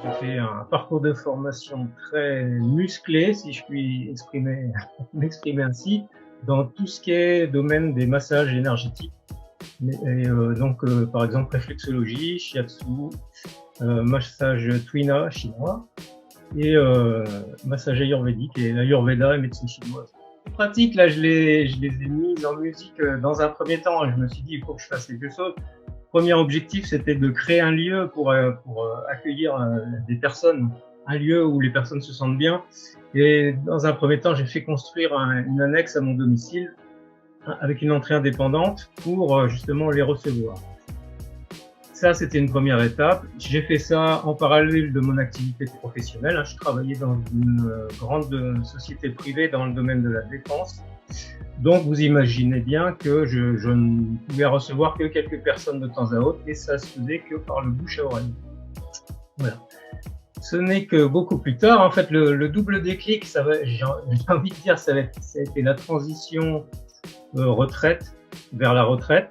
J'ai fait un parcours de formation très musclé, si je puis m'exprimer ainsi, dans tout ce qui est domaine des massages énergétiques. Par exemple, réflexologie, shiatsu, massage Tuina chinois et massage ayurvédique et ayurveda et médecine chinoise. Les pratiques, là, je les ai mises en musique dans un premier temps. Je me suis dit, il faut que je fasse quelque chose. Premier objectif, c'était de créer un lieu pour accueillir des personnes, un lieu où les personnes se sentent bien. Et dans un premier temps, j'ai fait construire une annexe à mon domicile avec une entrée indépendante pour justement les recevoir. Ça, c'était une première étape. J'ai fait ça en parallèle de mon activité professionnelle. Je travaillais dans une grande société privée dans le domaine de la défense. Donc, vous imaginez bien que je ne pouvais recevoir que quelques personnes de temps à autre et ça se faisait que par le bouche à oreille. Voilà. Ce n'est que beaucoup plus tard, en fait, le double déclic, j'ai envie de dire, ça a été la transition retraite vers la retraite.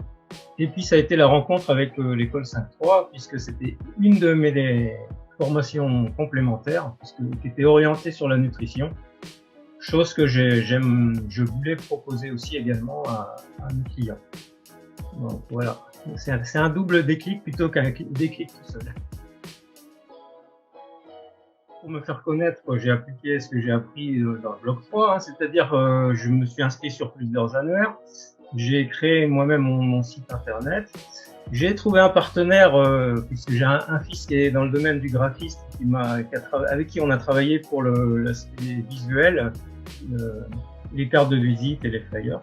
Et puis, ça a été la rencontre avec l'école 5-3, puisque c'était une de mes formations complémentaires, qui était orientée sur la nutrition. Chose que je voulais proposer aussi également à mes clients. Donc voilà, c'est un double déclic plutôt qu'un déclic tout seul. Pour me faire connaître, j'ai appliqué ce que j'ai appris dans le bloc 3, c'est-à-dire je me suis inscrit sur plusieurs annuaires, j'ai créé moi-même mon site internet, j'ai trouvé un partenaire puisque j'ai un fils qui est dans le domaine du graphiste avec qui on a travaillé pour l'aspect visuel, les cartes de visite et les flyers.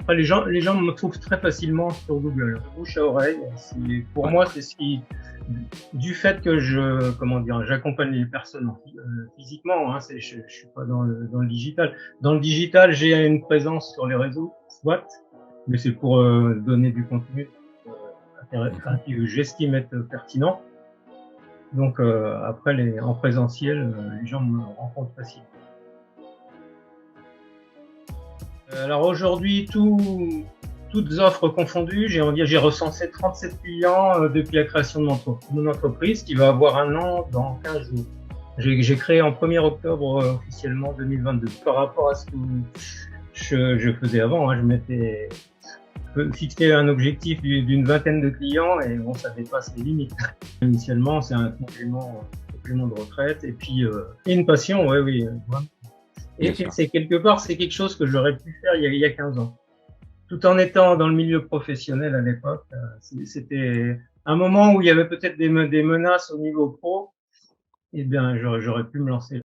Enfin, les gens me trouvent très facilement sur Google, de bouche à oreille. Pour moi, c'est du fait que j'accompagne les personnes physiquement. Je suis pas dans le digital. Dans le digital, j'ai une présence sur les réseaux, soit, mais c'est pour donner du contenu que j'estime être pertinent. Donc après, en présentiel, les gens me rencontrent facilement. Alors aujourd'hui, toutes offres confondues, j'ai recensé 37 clients depuis la création de mon entreprise qui va avoir 1 an dans 15 jours. J'ai créé en 1er octobre officiellement 2022. Par rapport à ce que je faisais avant, je m'étais fixé un objectif d'une vingtaine de clients et bon, ça dépasse les limites. Initialement, c'est un complément de retraite et puis une passion, oui. Et c'est quelque chose que j'aurais pu faire il y a 15 ans. Tout en étant dans le milieu professionnel à l'époque, c'était un moment où il y avait peut-être des menaces au niveau pro, et bien j'aurais pu me lancer.